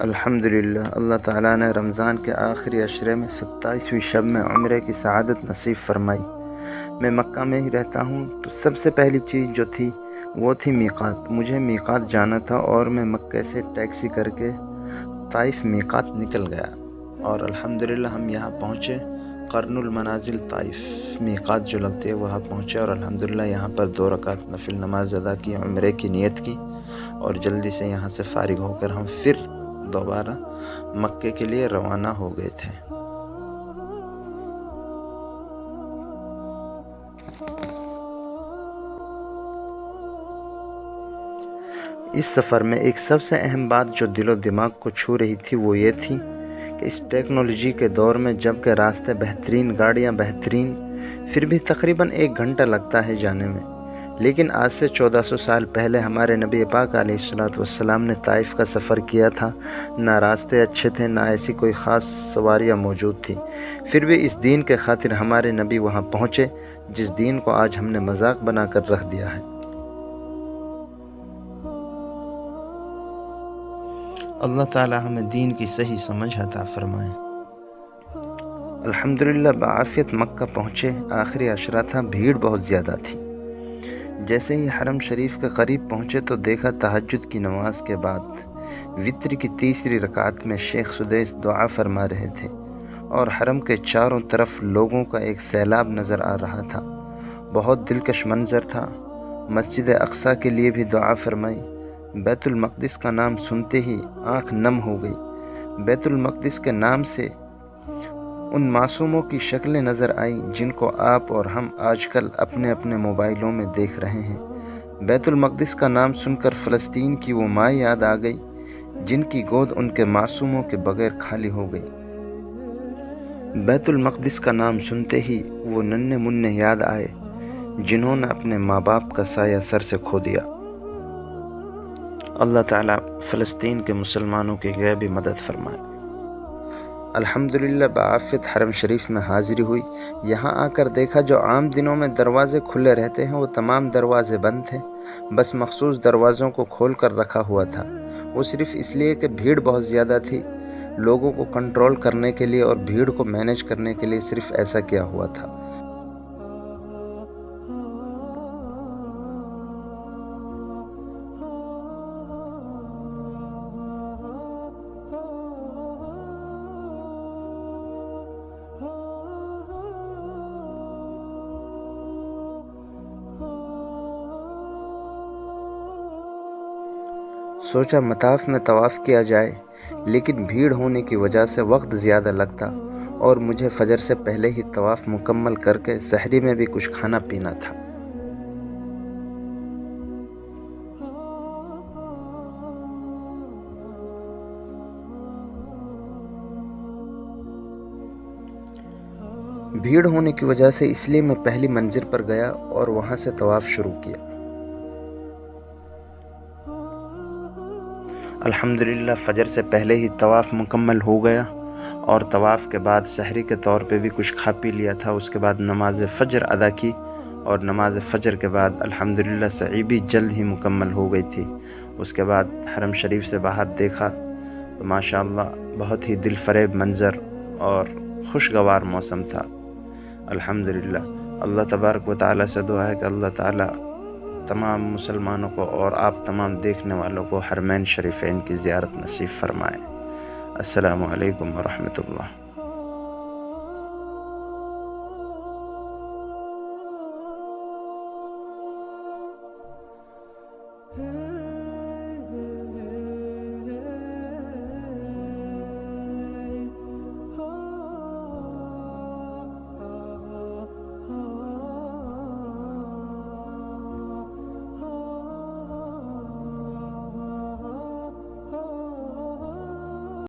الحمدللہ اللہ تعالیٰ نے رمضان کے آخری عشرے میں 27ویں شب میں عمرے کی سعادت نصیب فرمائی۔ میں مکہ میں ہی رہتا ہوں، تو سب سے پہلی چیز جو تھی وہ تھی میقات۔ مجھے میقات جانا تھا اور میں مکہ سے ٹیکسی کر کے طائف میقات نکل گیا، اور الحمدللہ ہم یہاں پہنچے قرن المنازل طائف میقات جو لگتے ہیں وہاں پہنچے، اور الحمدللہ یہاں پر 2 رکعت نفل نماز ادا کی، عمرے کی نیت کی، اور جلدی سے یہاں سے فارغ ہو کر ہم پھر دوبارہ مکے کے لیے روانہ ہو گئے تھے۔ اس سفر میں ایک سب سے اہم بات جو دل و دماغ کو چھو رہی تھی وہ یہ تھی کہ اس ٹیکنالوجی کے دور میں جب کہ راستے بہترین، گاڑیاں بہترین، پھر بھی تقریباً 1 گھنٹہ لگتا ہے جانے میں، لیکن آج سے 1400 سال پہلے ہمارے نبی پاک علیہ الصلوۃ والسلام نے طائف کا سفر کیا تھا۔ نہ راستے اچھے تھے، نہ ایسی کوئی خاص سواریاں موجود تھیں، پھر بھی اس دین کے خاطر ہمارے نبی وہاں پہنچے، جس دین کو آج ہم نے مذاق بنا کر رکھ دیا ہے۔ اللہ تعالی ہمیں دین کی صحیح سمجھ عطا فرمائے۔ الحمدللہ بعافیت مکہ پہنچے، آخری عشرہ تھا، بھیڑ بہت زیادہ تھی۔ جیسے ہی حرم شریف کے قریب پہنچے تو دیکھا تہجد کی نماز کے بعد وتر کی تیسری رکعت میں شیخ سدیس دعا فرما رہے تھے، اور حرم کے چاروں طرف لوگوں کا ایک سیلاب نظر آ رہا تھا۔ بہت دلکش منظر تھا۔ مسجد اقصیٰ کے لیے بھی دعا فرمائی۔ بیت المقدس کا نام سنتے ہی آنکھ نم ہو گئی۔ بیت المقدس کے نام سے ان معصوموں کی شکلیں نظر آئیں جن کو آپ اور ہم آج کل اپنے اپنے موبائلوں میں دیکھ رہے ہیں۔ بیت المقدس کا نام سن کر فلسطین کی وہ ماں یاد آ گئی جن کی گود ان کے معصوموں کے بغیر خالی ہو گئی۔ بیت المقدس کا نام سنتے ہی وہ ننھے منھے یاد آئے جنہوں نے اپنے ماں باپ کا سایہ سر سے کھو دیا۔ اللہ تعالیٰ فلسطین کے مسلمانوں کی غیبی مدد فرمائے۔ الحمدللہ بعافیت حرم شریف میں حاضری ہوئی۔ یہاں آ کر دیکھا جو عام دنوں میں دروازے کھلے رہتے ہیں وہ تمام دروازے بند تھے، بس مخصوص دروازوں کو کھول کر رکھا ہوا تھا، وہ صرف اس لیے کہ بھیڑ بہت زیادہ تھی۔ لوگوں کو کنٹرول کرنے کے لیے اور بھیڑ کو مینیج کرنے کے لیے صرف ایسا کیا ہوا تھا۔ سوچا مطاف میں طواف کیا جائے، لیکن بھیڑ ہونے کی وجہ سے وقت زیادہ لگتا، اور مجھے فجر سے پہلے ہی طواف مکمل کر کے سحری میں بھی کچھ کھانا پینا تھا۔ بھیڑ ہونے کی وجہ سے اس لیے میں پہلی منزل پر گیا اور وہاں سے طواف شروع کیا۔ الحمدللہ فجر سے پہلے ہی طواف مکمل ہو گیا، اور طواف کے بعد سحری کے طور پہ بھی کچھ کھا پی لیا تھا۔ اس کے بعد نماز فجر ادا کی، اور نماز فجر کے بعد الحمدللہ سعی بھی جلد ہی مکمل ہو گئی تھی۔ اس کے بعد حرم شریف سے باہر دیکھا تو ماشاءاللہ بہت ہی دل فریب منظر اور خوشگوار موسم تھا۔ الحمدللہ اللہ تبارک و تعالیٰ سے دعا ہے کہ اللہ تعالیٰ تمام مسلمانوں کو اور آپ تمام دیکھنے والوں کو حرمین شریفین کی زیارت نصیب فرمائے۔ السلام علیکم ورحمۃ اللہ۔